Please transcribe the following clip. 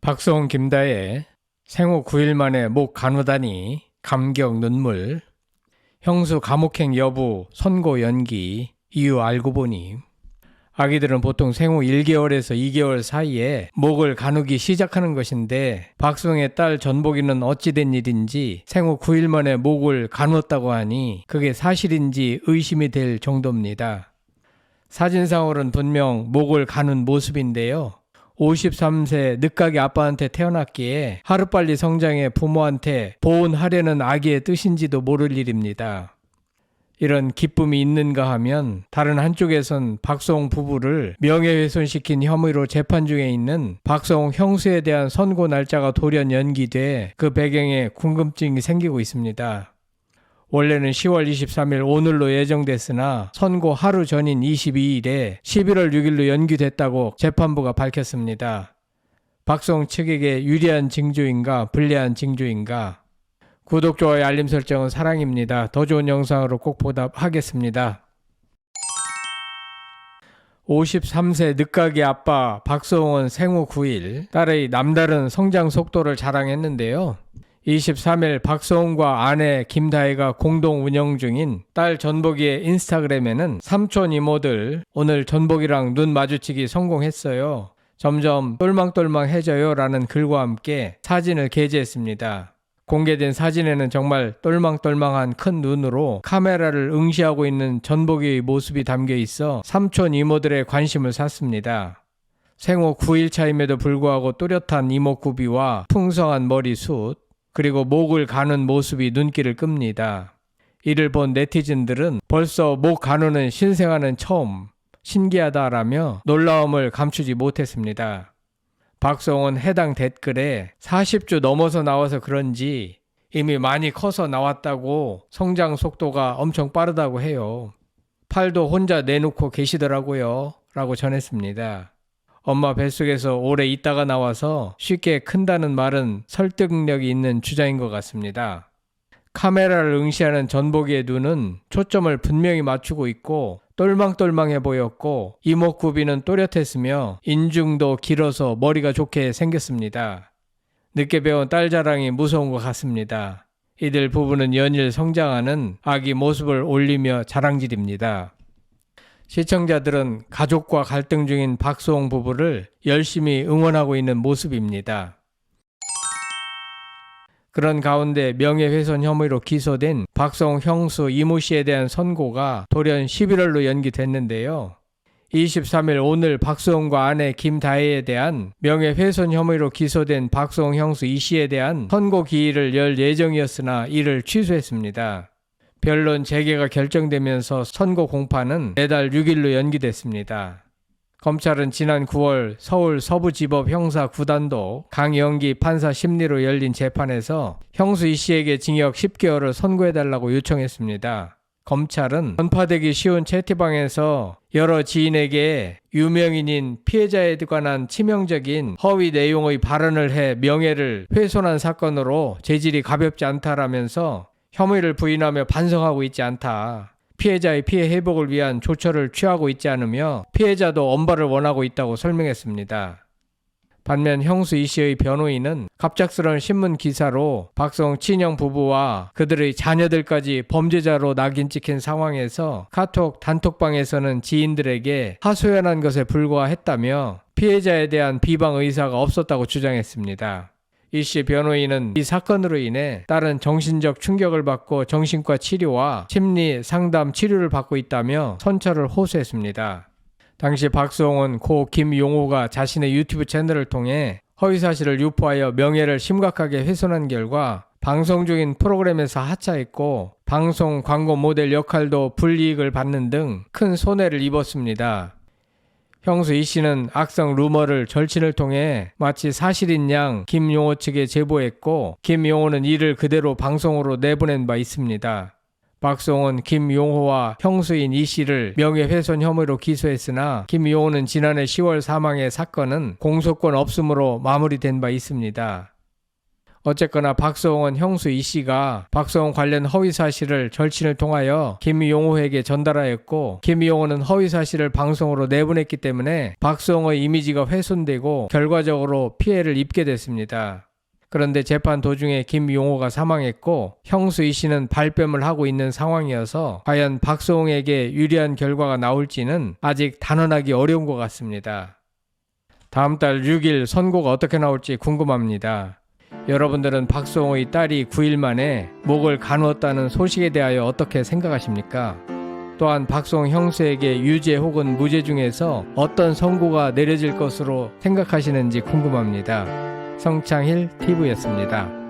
박수홍 김다혜 생후 9일 만에 목 간호다니 감격 눈물. 형수 감옥행 여부 선고 연기 이유 알고 보니. 아기들은 보통 생후 1개월에서 2개월 사이에 목을 가누기 시작하는 것인데 박수홍의 딸 전복이는 어찌된 일인지 생후 9일 만에 목을 가누었다고 하니 그게 사실인지 의심이 될 정도입니다. 사진상으로는 분명 목을 가눈 모습인데요. 53세 늦가기 아빠한테 태어났기에 하루빨리 성장해 부모한테 보온하려는 아기의 뜻인지도 모를 일입니다. 이런 기쁨이 있는가 하면 다른 한쪽에선 박수홍 부부를 명예훼손시킨 혐의로 재판 중에 있는 박수홍 형수에 대한 선고 날짜가 돌연 연기돼 그 배경에 궁금증이 생기고 있습니다. 원래는 10월 23일 오늘로 예정됐으나 선고 하루 전인 22일에 11월 6일로 연기됐다고 재판부가 밝혔습니다. 박수홍 측에게 유리한 징조인가 불리한 징조인가? 구독, 좋아요, 알림 설정은 사랑입니다. 더 좋은 영상으로 꼭 보답하겠습니다. 53세 늦가기 아빠 박수홍은 생후 9일 딸의 남다른 성장 속도를 자랑했는데요. 23일 박수홍과 아내 김다혜가 공동 운영 중인 딸 전복이의 인스타그램에는 삼촌 이모들 오늘 전복이랑 눈 마주치기 성공했어요. 점점 똘망똘망해져요 라는 글과 함께 사진을 게재했습니다. 공개된 사진에는 정말 똘망똘망한 큰 눈으로 카메라를 응시하고 있는 전복이의 모습이 담겨 있어 삼촌 이모들의 관심을 샀습니다. 생후 9일 차임에도 불구하고 또렷한 이목구비와 풍성한 머리숱, 그리고 목을 가는 모습이 눈길을 끕니다. 이를 본 네티즌들은 벌써 목 가누는 신생아는 처음, 신기하다라며 놀라움을 감추지 못했습니다. 박수홍은 해당 댓글에 40주 넘어서 나와서 그런지 이미 많이 커서 나왔다고 성장 속도가 엄청 빠르다고 해요. 팔도 혼자 내놓고 계시더라고요 라고 전했습니다. 엄마 뱃속에서 오래 있다가 나와서 쉽게 큰다는 말은 설득력이 있는 주장인 것 같습니다. 카메라를 응시하는 전복이의 눈은 초점을 분명히 맞추고 있고 똘망똘망해 보였고 이목구비는 또렷했으며 인중도 길어서 머리가 좋게 생겼습니다. 늦게 배운 딸 자랑이 무서운 것 같습니다. 이들 부부는 연일 성장하는 아기 모습을 올리며 자랑질입니다. 시청자들은 가족과 갈등 중인 박수홍 부부를 열심히 응원하고 있는 모습입니다. 그런 가운데 명예훼손 혐의로 기소된 박수홍 형수 이모 씨에 대한 선고가 돌연 11월로 연기됐는데요. 23일 오늘 박수홍과 아내 김다혜에 대한 명예훼손 혐의로 기소된 박수홍 형수 이 씨에 대한 선고 기일을 열 예정이었으나 이를 취소했습니다. 변론 재개가 결정되면서 선고 공판은 매달 6일로 연기됐습니다. 검찰은 지난 9월 서울 서부지법 형사 9단도 강영기 판사 심리로 열린 재판에서 형수 이 씨에게 징역 10개월을 선고해달라고 요청했습니다. 검찰은 전파되기 쉬운 채팅방에서 여러 지인에게 유명인인 피해자에 관한 치명적인 허위 내용의 발언을 해 명예를 훼손한 사건으로 재질이 가볍지 않다라면서 혐의를 부인하며 반성하고 있지 않다. 피해자의 피해 회복을 위한 조처를 취하고 있지 않으며 피해자도 엄벌을 원하고 있다고 설명했습니다. 반면 형수 이 씨의 변호인은 갑작스러운 신문 기사로 박수홍 친형 부부와 그들의 자녀들까지 범죄자로 낙인 찍힌 상황에서 카톡 단톡방에서는 지인들에게 하소연한 것에 불과했다며 피해자에 대한 비방 의사가 없었다고 주장했습니다. 이 씨 변호인은 이 사건으로 인해 딸은 정신적 충격을 받고 정신과 치료와 심리 상담 치료를 받고 있다며 선처를 호소했습니다. 당시 박수홍은 고 김용호가 자신의 유튜브 채널을 통해 허위사실을 유포하여 명예를 심각하게 훼손한 결과 방송 중인 프로그램에서 하차했고 방송 광고 모델 역할도 불이익을 받는 등 큰 손해를 입었습니다. 형수 이 씨는 악성 루머를 절친을 통해 마치 사실인 양 김용호 측에 제보했고 김용호는 이를 그대로 방송으로 내보낸 바 있습니다. 박수홍은 김용호와 형수인 이 씨를 명예훼손 혐의로 기소했으나 김용호는 지난해 10월 사망해 사건은 공소권 없음으로 마무리된 바 있습니다. 어쨌거나 박수홍은 형수 이 씨가 박수홍 관련 허위 사실을 절친을 통하여 김용호에게 전달하였고, 김용호는 허위 사실을 방송으로 내보냈기 때문에 박수홍의 이미지가 훼손되고 결과적으로 피해를 입게 됐습니다. 그런데 재판 도중에 김용호가 사망했고 형수 이 씨는 발뺌을 하고 있는 상황이어서 과연 박수홍에게 유리한 결과가 나올지는 아직 단언하기 어려운 것 같습니다. 다음 달 6일 선고가 어떻게 나올지 궁금합니다. 여러분들은 박수홍의 딸이 9일 만에 목을 가누었다는 소식에 대하여 어떻게 생각하십니까? 또한 박수홍 형수에게 유죄 혹은 무죄 중에서 어떤 선고가 내려질 것으로 생각하시는지 궁금합니다. 성창힐 TV였습니다.